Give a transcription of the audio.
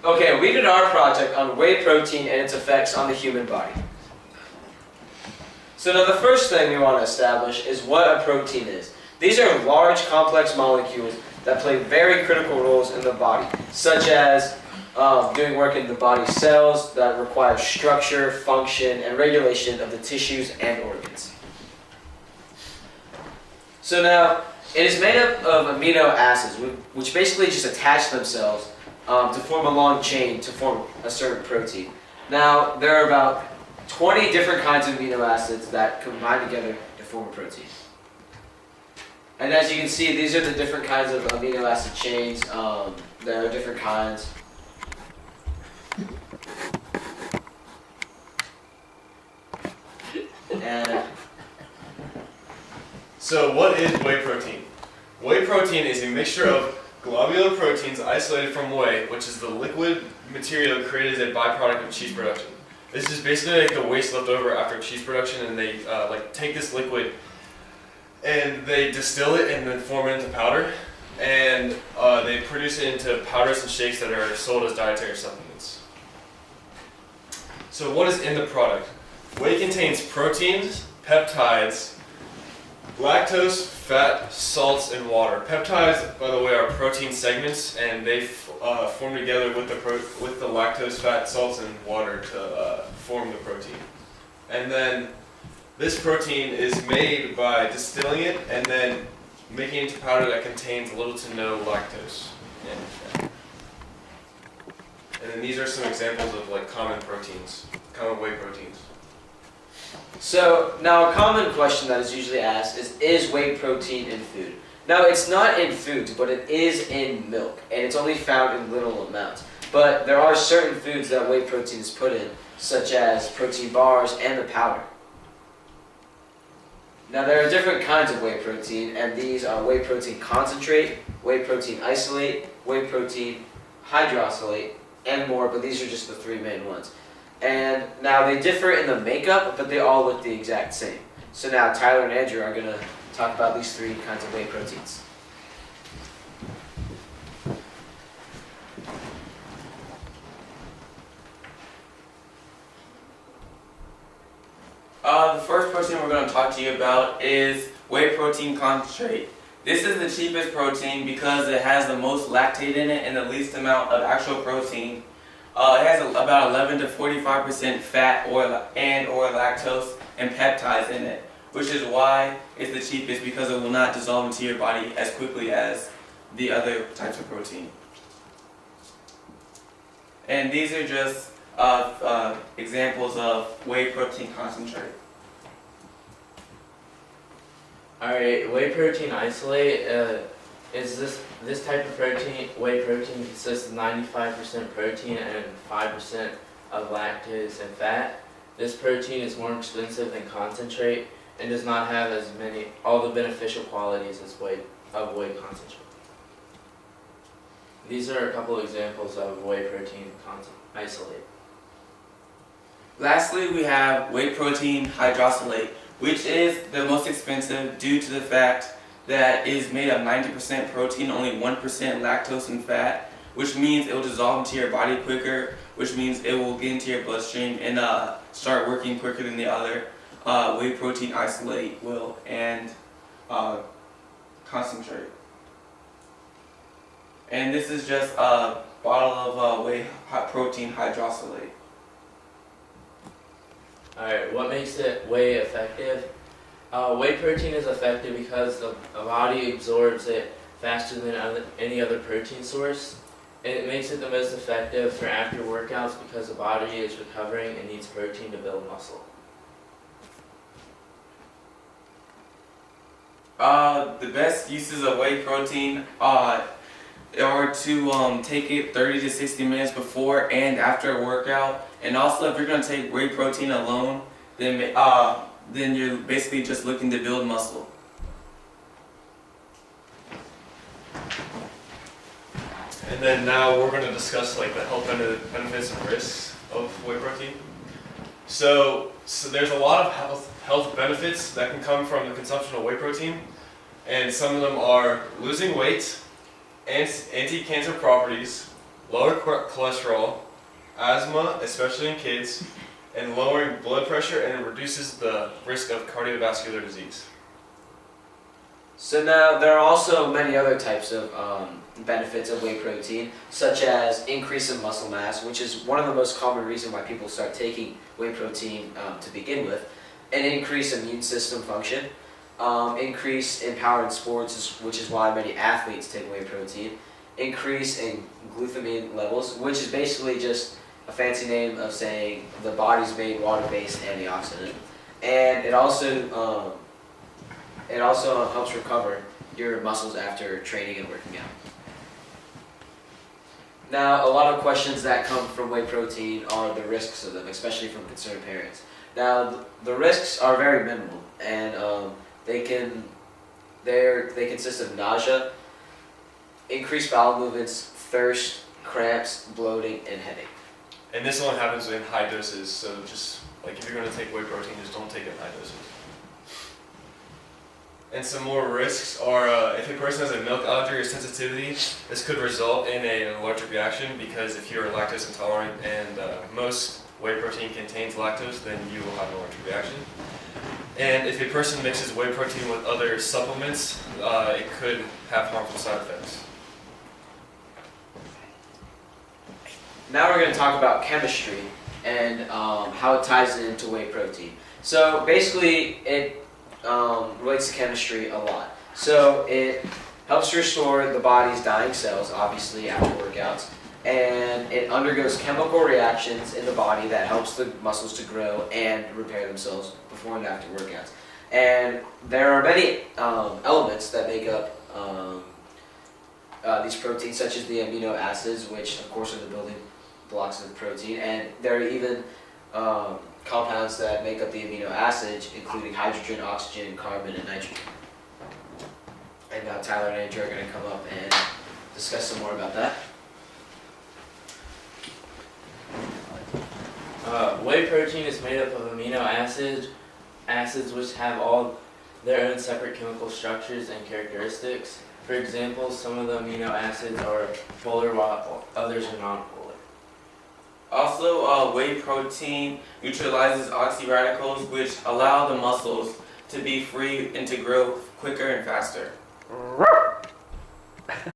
Okay, we did our project on whey protein and its effects on the human body. So now the first thing we want to establish is what a protein is. These are large, complex molecules that play very critical roles in the body, such as doing work in the body cells that require structure, function, and regulation of the tissues and organs. So now, it is made up of amino acids, which basically just attach themselves to form a long chain to form a certain protein. Now, there are about 20 different kinds of amino acids that combine together to form a protein. And as you can see, these are the different kinds of amino acid chains. There are different kinds. And so what is whey protein? Whey protein is a mixture of globular proteins isolated from whey, which is the liquid material created as a byproduct of cheese production. This is basically like the waste left over after cheese production, and they take this liquid and they distill it and then form it into powder, and they produce it into powders and shakes that are sold as dietary supplements. So what is in the product? Whey contains proteins, peptides, lactose, fat, salts, and water. Peptides, by the way, are protein segments, and they form together with the lactose, fat, salts, and water to form the protein. And then this protein is made by distilling it and then making it into powder that contains little to no lactose and fat. And then these are some examples of common proteins, common whey proteins. so now a common question that is usually asked is whey protein in food? Now it's not in foods, but it is in milk, and it's only found in little amounts. But there are certain foods that whey protein is put in, such as protein bars and the powder. Now there are different kinds of whey protein, and these are whey protein concentrate, whey protein isolate, whey protein hydrolysate, and more, but these are just the three main ones. And now they differ in the makeup, but they all look the exact same. So now Tyler and Andrew are going to talk about these three kinds of whey proteins. The first protein we're going to talk to you about is whey protein concentrate. This is the cheapest protein because it has the most lactate in it and the least amount of actual protein. It has about 11 to 45% fat or lactose and peptides in it, which is why it's the cheapest, because it will not dissolve into your body as quickly as the other types of protein. And these are just examples of whey protein concentrate. Alright, whey protein isolate is this type of protein. Whey protein consists of 95% protein and 5% of lactose and fat. This protein is more expensive than concentrate and does not have all the beneficial qualities as whey concentrate. These are a couple examples of whey protein isolate. Lastly, we have whey protein hydrolysate, which is the most expensive due to the fact that it is made of 90% protein, only 1% lactose and fat, which means it will dissolve into your body quicker, which means it will get into your bloodstream and start working quicker than the other whey protein isolate will, and concentrate. And this is just a bottle of whey protein hydrolysate. Alright, what makes it whey effective? Whey protein is effective because the body absorbs it faster than any other protein source. And it makes it the most effective for after workouts because the body is recovering and needs protein to build muscle. The best uses of whey protein are to take it 30 to 60 minutes before and after a workout. And also, if you're going to take whey protein alone, then you're basically just looking to build muscle. And then now we're going to discuss the health benefits and risks of whey protein. So there's a lot of health benefits that can come from the consumption of whey protein, and some of them are losing weight, anti-cancer properties, lower cholesterol, asthma, especially in kids, and lowering blood pressure, and it reduces the risk of cardiovascular disease. So now there are also many other types of benefits of whey protein, such as increase in muscle mass, which is one of the most common reasons why people start taking whey protein to begin with, an increase in immune system function, increase in power in sports, which is why many athletes take whey protein, increase in glutamine levels, which is basically just a fancy name of saying the body's made water-based antioxidant, and it also helps recover your muscles after training and working out. Now, a lot of questions that come from whey protein are the risks of them, especially from concerned parents. Now, the risks are very minimal, and they consist of nausea, increased bowel movements, thirst, cramps, bloating, and headache. And this only happens in high doses, so just like if you're going to take whey protein, just don't take it in high doses. And some more risks are if a person has a milk allergy or sensitivity, this could result in an allergic reaction, because if you're lactose intolerant and most whey protein contains lactose, then you will have an allergic reaction. And if a person mixes whey protein with other supplements, it could have harmful side effects. Now we're going to talk about chemistry and how it ties into whey protein. So basically, it relates to chemistry a lot. So it helps restore the body's dying cells, obviously, after workouts. And it undergoes chemical reactions in the body that helps the muscles to grow and repair themselves before and after workouts. And there are many elements that make up these proteins, such as the amino acids, which of course are the building blocks of the protein. And there are even compounds that make up the amino acids, including hydrogen, oxygen, carbon, and nitrogen. And now Tyler and Andrew are going to come up and discuss some more about that. Whey protein is made up of amino acids which have all their own separate chemical structures and characteristics. For example, some of the amino acids are polar while others are non-polar. Also, whey protein neutralizes oxyradicals, which allow the muscles to be free and to grow quicker and faster.